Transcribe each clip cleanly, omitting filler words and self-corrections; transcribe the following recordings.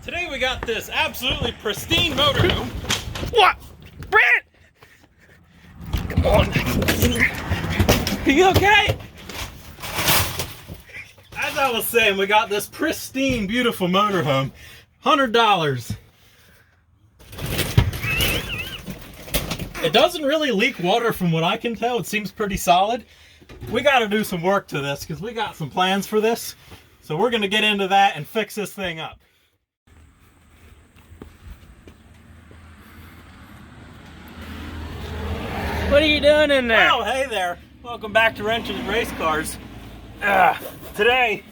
Today we got this absolutely pristine motorhome. What? Brent! Come on. Are you okay? As I was saying, we got this pristine, beautiful motorhome. $100. It doesn't really leak water from what I can tell. It seems pretty solid. We got to do some work to this because we got some plans for this. So we're going to get into that and fix this thing up. What are you doing in there? Oh, hey there. Welcome back to Wrenches and Race Cars. Today,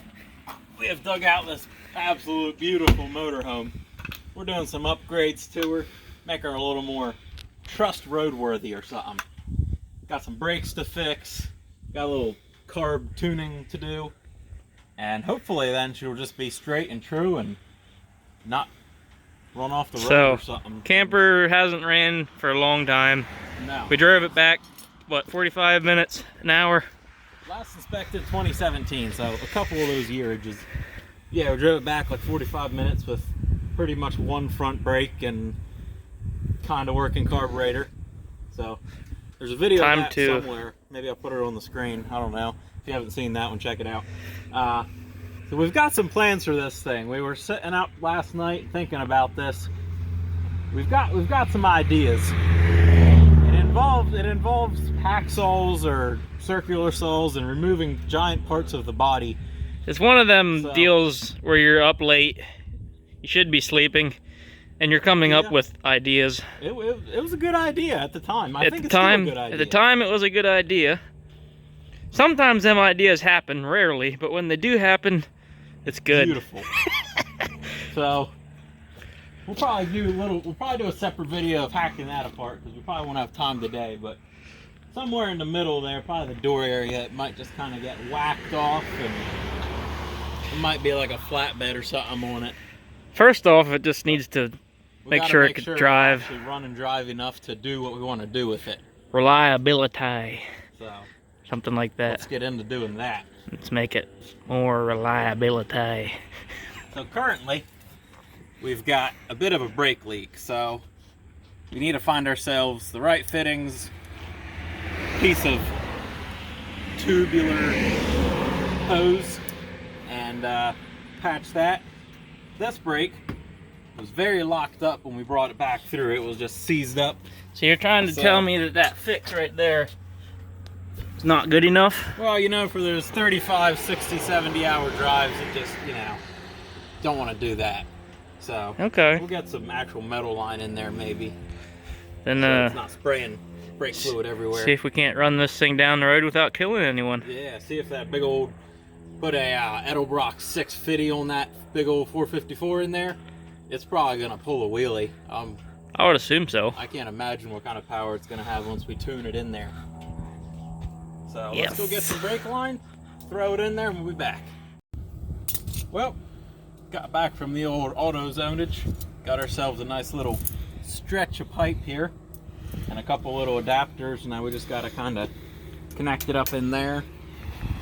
we have dug out this absolute beautiful motorhome. We're doing some upgrades to her, make her a little more trust roadworthy or something. Got some brakes to fix, got a little carb tuning to do, and hopefully then she'll just be straight and true and not run off the road or something. Camper hasn't ran for a long time. No. We drove it back, what, 45 minutes, an hour? Last inspected 2017, so a couple of those yearages. Yeah, we drove it back like 45 minutes with pretty much one front brake and kind of working carburetor. So there's a video of that somewhere. Maybe I'll put it on the screen. I don't know. If you haven't seen that one, check it out. So we've got some plans for this thing. We were sitting out last night thinking about this. We've got some ideas. It involves hacksaws or circular saws and removing giant parts of the body. It's one of them deals where you're up late, you should be sleeping, and you're coming up with ideas. It was a good idea at the time. I think it's still a good idea. At the time, it was a good idea. Sometimes them ideas happen, rarely, but when they do happen, it's good. Beautiful. So we'll probably do a separate video of hacking that apart because we probably won't have time today, but somewhere in the middle there, probably the door area, it might just kind of get whacked off and it might be like a flatbed or something on it. First off, it just needs to make sure it can drive. It actually run and drive enough to do what we want to do with it. Reliability. So something like that. Let's get into doing that. Let's make it more reliability. So currently, we've got a bit of a brake leak, so we need to find ourselves the right fittings, piece of tubular hose, and patch that. This brake was very locked up when we brought it back through. It was just seized up. So you're trying to tell me that fix right there is not good enough? Well, you know, for those 35, 60, 70 hour drives, it just, you know, don't want to do that. So okay, we'll get some actual metal line in there maybe. Then so it's not spraying brake fluid everywhere. See if we can't run this thing down the road without killing anyone. Yeah, see if that big old, put a Edelbrock 650 on that big old 454 in there. It's probably gonna pull a wheelie. I would assume so. I can't imagine what kind of power it's gonna have once we tune it in there. So let's go get some brake line, throw it in there, and we'll be back. Well, got back from the old auto zonage, got ourselves a nice little stretch of pipe here and a couple little adapters. Now we just got to kind of connect it up in there,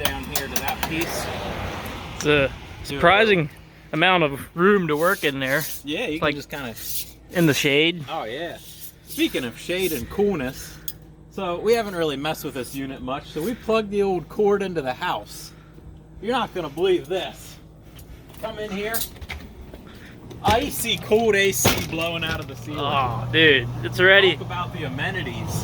down here to that piece. It's a surprising amount of room to work in there. Yeah, you can just kind of in the shade. Oh yeah. Speaking of shade and coolness, so we haven't really messed with this unit much, so we plugged the old cord into the house. You're not gonna believe this. Come in here, icy cold AC blowing out of the ceiling. Oh, dude, it's already. Talk about the amenities.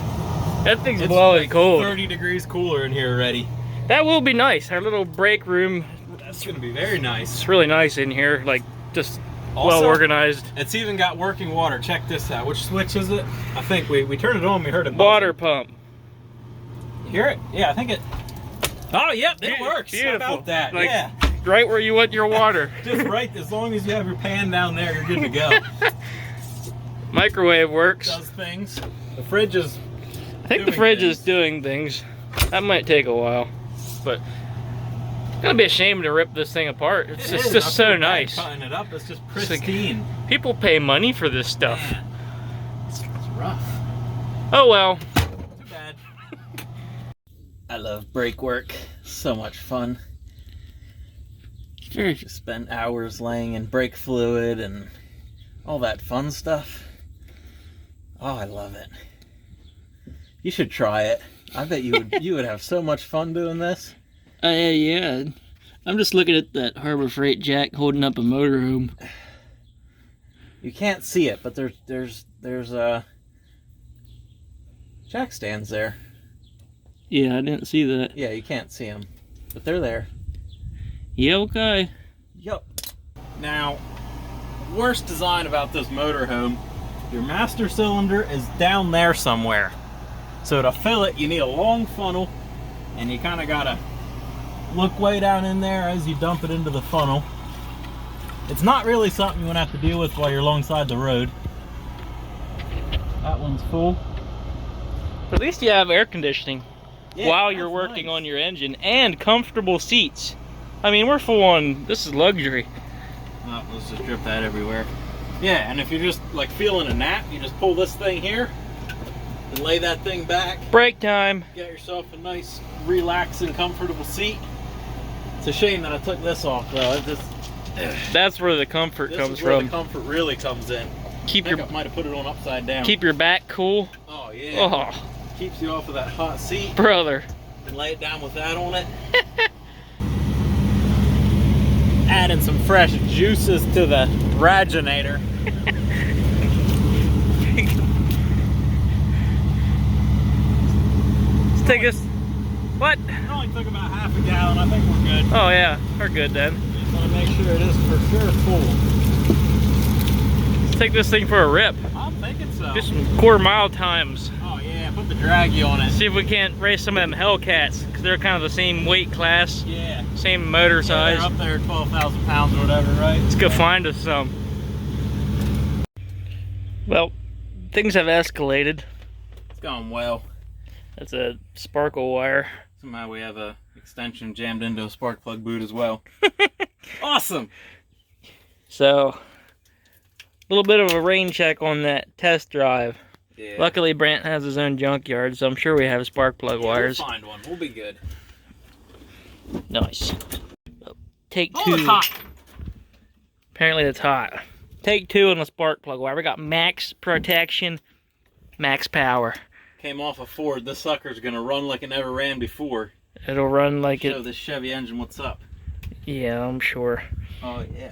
That thing's blowing like cold. 30 degrees cooler in here already. That will be nice. Our little break room. That's gonna be very nice. It's really nice in here, like just also, well organized. It's even got working water. Check this out. Which switch is it? I think we turned it on. We heard it. Water pump. You hear it? Yeah, I think it. Oh, yep, it works. Beautiful. How about that? Like, yeah. Right where you want your water. Just right, as long as you have your pan down there, you're good to go. Microwave works. Does things. The fridge is. I think the fridge is doing things. That might take a while, but it's gonna be a shame to rip this thing apart. It's just so nice. Cutting it up, it's just pristine. Like, people pay money for this stuff. Man, it's rough. Oh well. Too bad. I love brake work. So much fun. Just spend hours laying in brake fluid and all that fun stuff. Oh, I love it. You should try it. I bet you would have so much fun doing this. Yeah. I'm just looking at that Harbor Freight jack holding up a motorhome. You can't see it, but there's jack stands there. Yeah, I didn't see that. Yeah, you can't see them, but they're there. Yeah, okay. Yup. Now, worst design about this motorhome, your master cylinder is down there somewhere. So to fill it, you need a long funnel, and you kind of gotta look way down in there as you dump it into the funnel. It's not really something you want to have to deal with while you're alongside the road. That one's full. At least you have air conditioning while you're that's working nice. on your engine, and comfortable seats. I mean, we're full on, this is luxury. Oh, let's just drip that everywhere. Yeah, and if you're just like feeling a nap, you just pull this thing here and lay that thing back. Break time. Get yourself a nice, relaxing, comfortable seat. It's a shame that I took this off though. That's where the comfort This comes is where from. the comfort really comes in. I think I might have put it on upside down. Keep your back cool. Oh yeah. Oh, Keeps you off of that hot seat. brother. And lay it down with that on it. Adding some fresh juices to the raginator. Let's take us. What? It only took about half a gallon. I think we're good. Oh yeah, we're good then. Just want to make sure it is for sure full. Let's take this thing for a rip. I'm thinking so. Do some quarter-mile times. Oh yeah, put the draggy on it. See if we can't race some of them Hellcats, because they're kind of the same weight class, Yeah. same motor size. They're up there at 12,000 pounds or whatever, right? Let's go find us some. Well, things have escalated. It's going well. That's a sparkle wire. Somehow we have a extension jammed into a spark plug boot as well. Awesome. So, a little bit of a rain check on that test drive. Yeah. Luckily, Brant has his own junkyard, so I'm sure we have spark plug wires. We'll find one. We'll be good. Nice. Take Oh, two. it's hot. Apparently, it's hot. Take two on the spark plug wire. We got max protection, max power. Came off a Ford. This sucker's gonna run like it never ran before. It'll run like Show it. this Chevy engine what's up. Yeah, I'm sure. Oh yeah.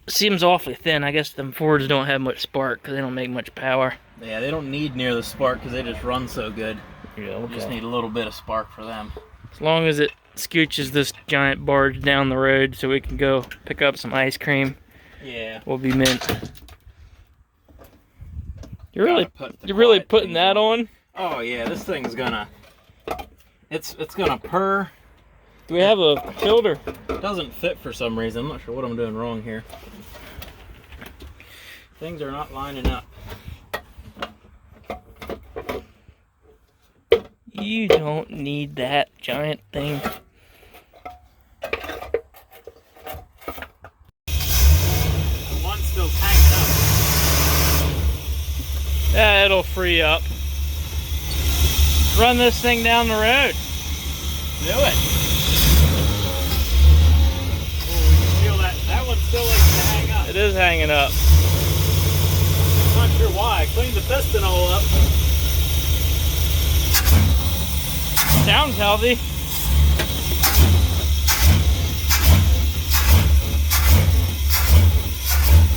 Seems awfully thin. I guess them Fords don't have much spark because they don't make much power. Yeah, they don't need near the spark because they just run so good. Yeah, We just need a little bit of spark for them. As long as it scooches this giant barge down the road so we can go pick up some ice cream, Yeah. we'll be mint. You're really quiet putting things that on? Oh yeah, this thing's gonna. It's gonna purr. Do we have a filter? It doesn't fit for some reason. I'm not sure what I'm doing wrong here. Things are not lining up. You don't need that giant thing. One's still hanging up. Yeah, it'll free up. Run this thing down the road. Do it. Oh, we can feel that. That one still likes to hang up. It is hanging up. I'm not sure why. I cleaned the piston all up. Sounds healthy.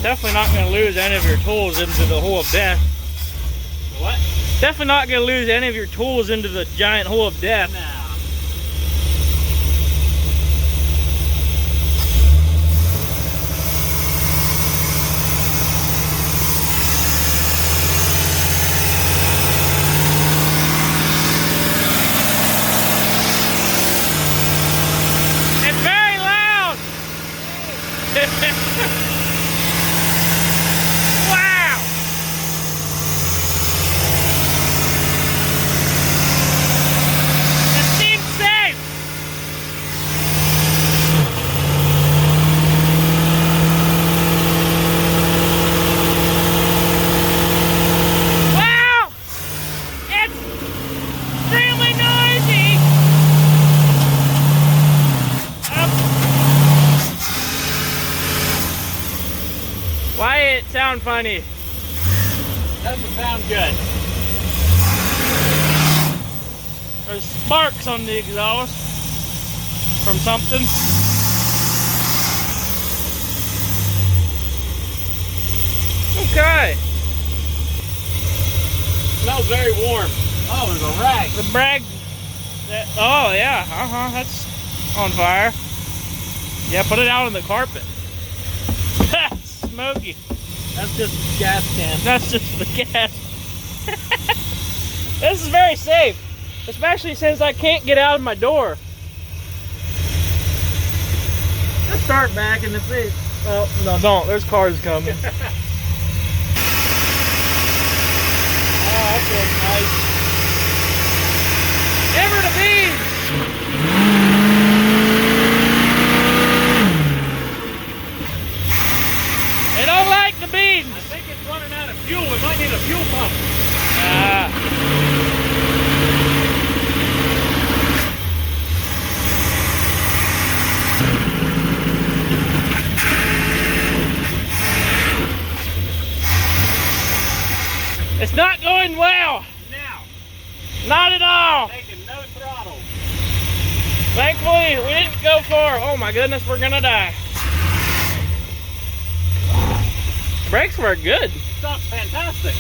Definitely not going to lose any of your tools into the hole of death. What? Definitely not going to lose any of your tools into the giant hole of death. Nah. It's very loud! Wow! It seems safe! Wow! It's extremely noisy! Why it sound funny? Doesn't sound good. There's sparks on the exhaust from something. Okay. Smells very warm. Oh, there's a rag. The brag. Oh yeah. That's on fire. Yeah, put it out on the carpet. Smoky. That's just gas can. That's just the gas. This is very safe, especially since I can't get out of my door. Let's start back in the feet. Oh, no, don't. There's cars coming. Oh, that feels nice. Give her the beans! They don't like the beans! I think it's running out of fuel. We might need a fuel pump. It's not going well. Now. Not at all. Taking no throttle. Thankfully, we didn't go far. Oh my goodness, we're gonna die. Brakes work good. Stuff's fantastic.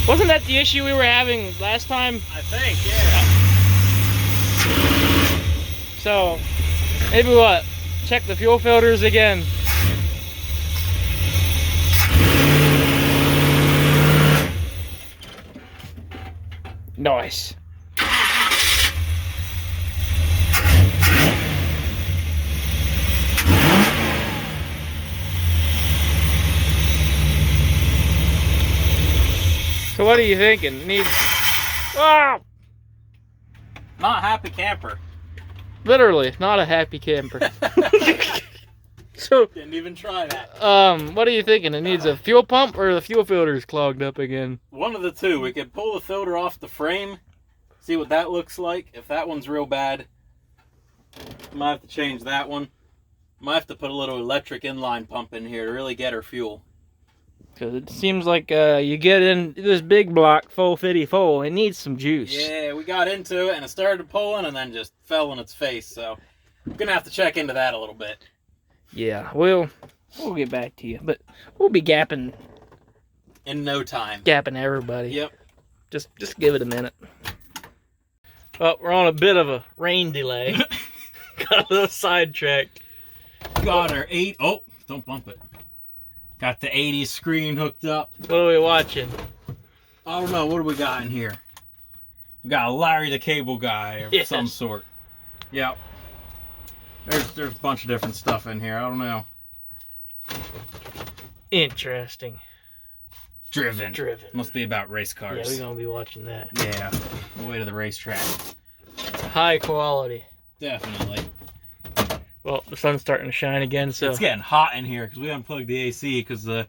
Wasn't that the issue we were having last time? I think, yeah. So, maybe what? Check the fuel filters again. Nice. So what are you thinking? Needs... Oh! Not a happy camper. Literally, not a happy camper. So, Didn't even try that. what are you thinking? It needs a fuel pump or the fuel filter's clogged up again? One of the two. We could pull the filter off the frame, see what that looks like. If that one's real bad, might have to change that one. Might have to put a little electric inline pump in here to really get her fuel. Because it seems like you get in this big block full 54, it needs some juice. Yeah, we got into it and it started pulling and then just fell on its face. So I'm going to have to check into that a little bit. Yeah, we'll get back to you. But we'll be gapping In no time. Gapping everybody. Yep. Just give it a minute. Oh, we're on a bit of a rain delay. Got a little sidetracked. Got our oh, don't bump it. Got the 80s screen hooked up. What are we watching? I don't know, what do we got in here? We got a Larry the Cable Guy of some sort. Yep. There's a bunch of different stuff in here. I don't know. Interesting. Driven. Must be about race cars. Yeah, we're gonna be watching that. Yeah. The way to the racetrack. High quality. Definitely. Well, the sun's starting to shine again, so it's getting hot in here because we unplugged the AC because the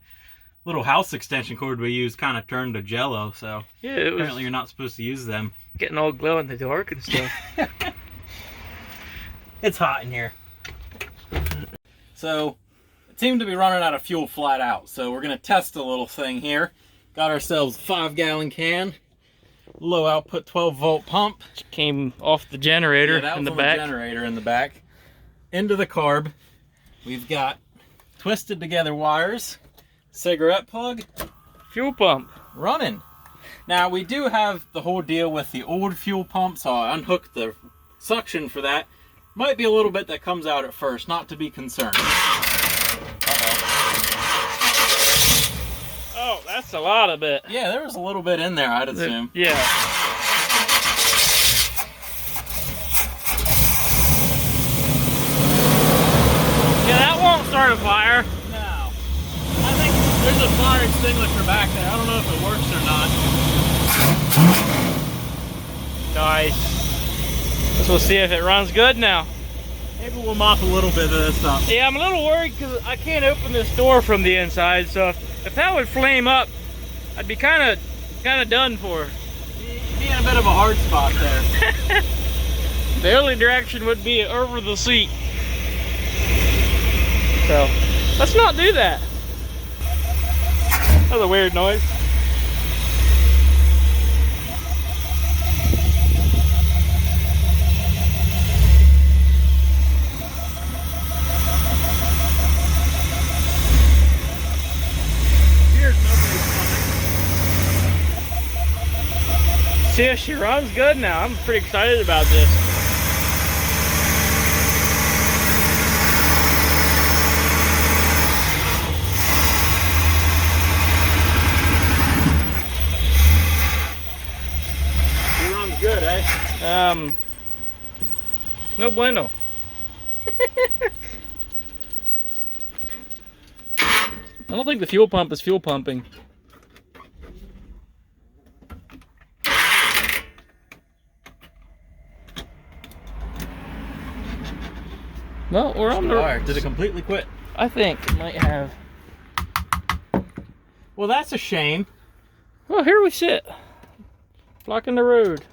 little house extension cord we used kind of turned to jello. So yeah, it was apparently you're not supposed to use them. Getting all glow in the dark and stuff. It's hot in here. So it seemed to be running out of fuel flat out. So we're gonna test a little thing here. Got ourselves a 5-gallon can, low output 12-volt pump. Came off the generator that in was the on back. The generator in the back. Into the carb, we've got twisted together wires, cigarette plug, fuel pump running. Now we do have the whole deal with the old fuel pump, so I unhooked the suction for that. Might be a little bit that comes out at first, not to be concerned. Oh, that's a lot of it. Yeah, there was a little bit in there, I'd assume. Yeah. Yeah, that won't start a fire. No. I think there's a fire extinguisher back there. I don't know if it works or not. Nice. Guess we'll see if it runs good now. Maybe we'll mop a little bit of this up. Yeah, I'm a little worried because I can't open this door from the inside, so if that would flame up, I'd be kind of done for. Be in a bit of a hard spot there. The only direction would be over the seat. So, Let's not do that. That was a weird noise. Here's nobody's coming. See, she runs good now. I'm pretty excited about this. She runs good, eh? No bueno. I don't think the fuel pump is fuel pumping. Well, we're on the... Did it completely quit? I think it might have. Well, that's a shame. Well, here we sit. Blocking the road.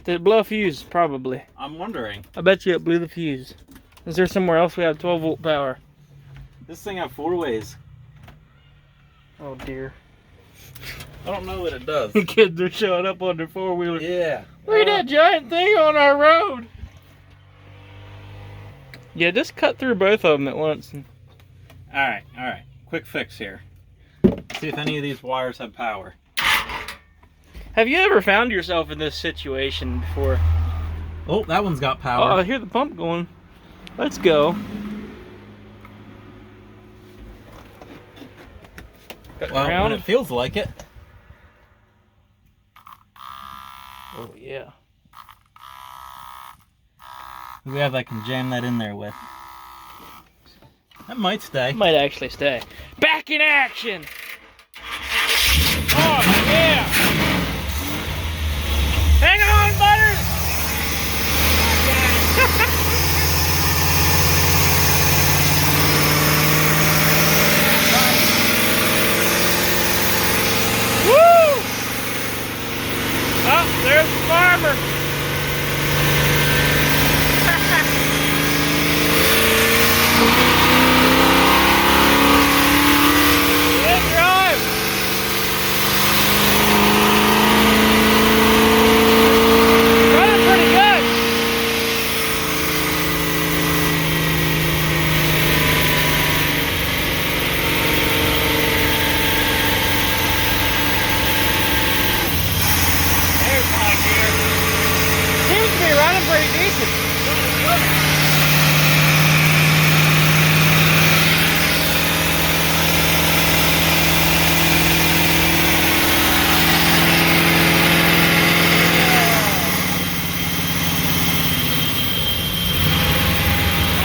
Did it blow a fuse? Probably. I'm wondering. I bet you it blew the fuse. Is there somewhere else we have 12 volt power? This thing have 4 ways. Oh dear. I don't know what it does. The kids are showing up on their 4-wheeler. Yeah. Look at that giant thing on our road. Yeah, just cut through both of them at once. Alright. Quick fix here. See if any of these wires have power. Have you ever found yourself in this situation before? Oh, that one's got Oh, power. I hear the pump going. Let's go. Well, when it feels like it. Oh, yeah. We have I can jam that in there with. That might stay. Might actually stay. Back in action! Oh, yeah! Hang on, Butters! Woo! Oh, there's the farmer. Good drive. Running pretty good. There's my gear. Seems to be running pretty decent.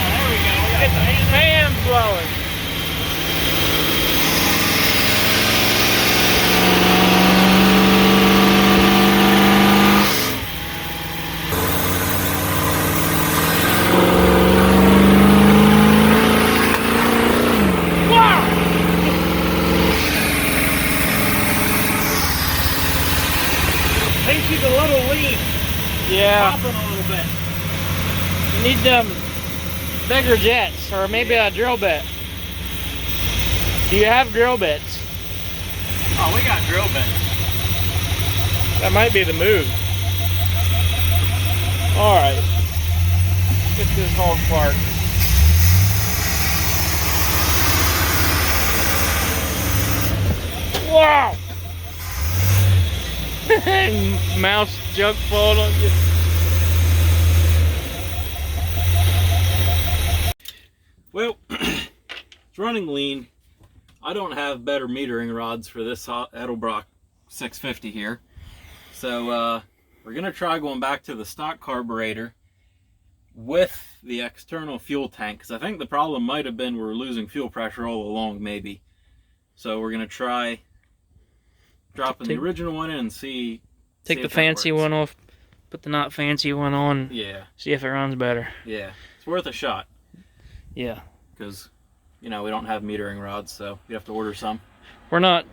There we go. We got Get the fan blowing. Wow! think she's a little lean. Yeah. Popping a little bit. You need them bigger jets, or maybe a drill bit. Do you have drill bits? Oh, we got drill bits. That might be the move. Alright. Get this hog parked. Wow! Mouse junk falling on you. Well, it's running lean. I don't have better metering rods for this Edelbrock 650 here. So we're going to try going back to the stock carburetor with the external fuel tank, because I think the problem might have been we're losing fuel pressure all along, maybe. So we're going to try dropping the original one in and see. Take the fancy one off, put the not fancy one on. Yeah. See if it runs better. Yeah. It's worth a shot. Yeah. Because, you know, we don't have metering rods, so we have to order some. We're not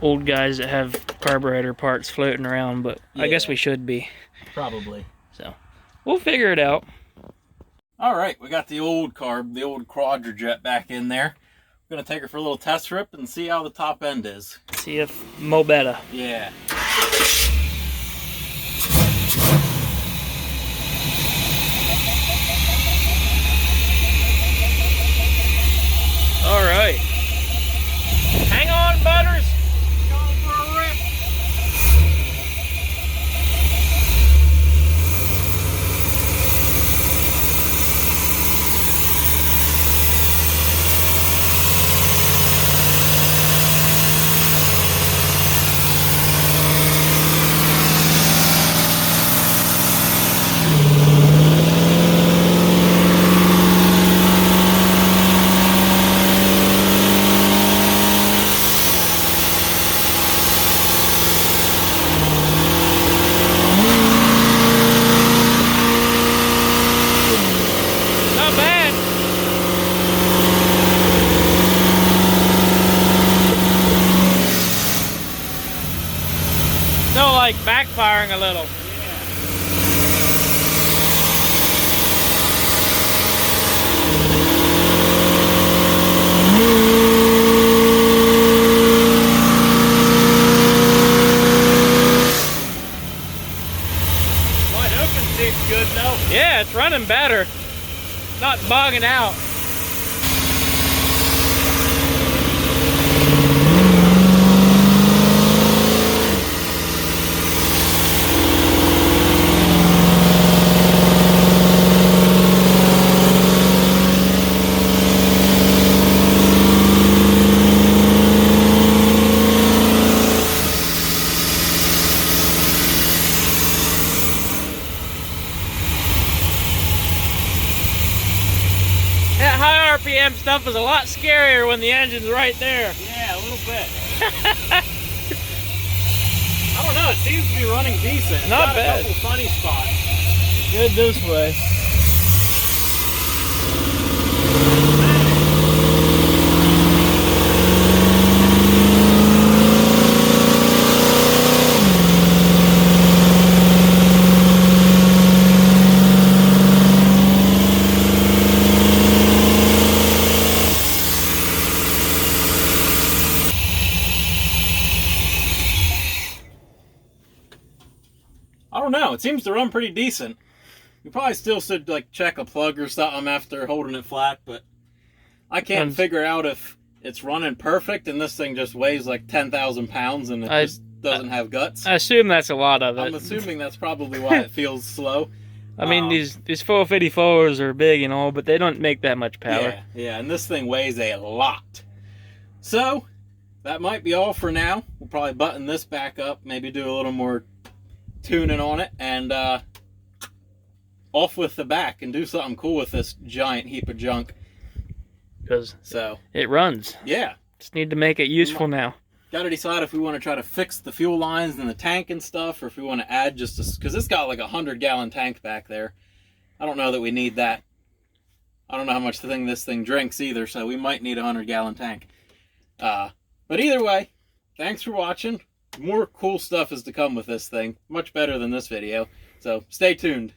old guys that have carburetor parts floating around, but I guess we should be. Probably. So, we'll figure it out. All right, we got the old carb, the old Quadrajet back in there. We're gonna take her for a little test rip and see how the top end is. See if mo better. Yeah. All right. Hang on, Butters. Going for a rip. Not bad. Still like backfiring a little. Wide open seems good though. Yeah, it's running better. Not bogging out. That high RPM stuff is a lot scarier when the engine's right there. Yeah, a little bit. I don't know, it seems to be running decent. It's Not got bad. a couple funny spots. Good this way. I don't know, it seems to run pretty decent. You probably still should like check a plug or something after holding it flat, but I can't figure out if it's running perfect and this thing just weighs like 10,000 pounds and it just doesn't have guts. I assume that's a lot of it. I'm assuming that's probably why it feels slow. I mean, these 454s are big and all, but they don't make that much power. Yeah, and this thing weighs a lot. So, that might be all for now. We'll probably button this back up, maybe do a little more tuning on it, and off with the back and do something cool with this giant heap of junk. Because So, it runs. yeah. Just need to make it useful now. Got to decide if we want to try to fix the fuel lines and the tank and stuff, or if we want to add just a... Because it's got like a 100-gallon tank back there. I don't know that we need that. I don't know how much this thing drinks either, so we might need a 100-gallon tank. But either way, thanks for watching. More cool stuff is to come with this thing. Much better than this video. So stay tuned.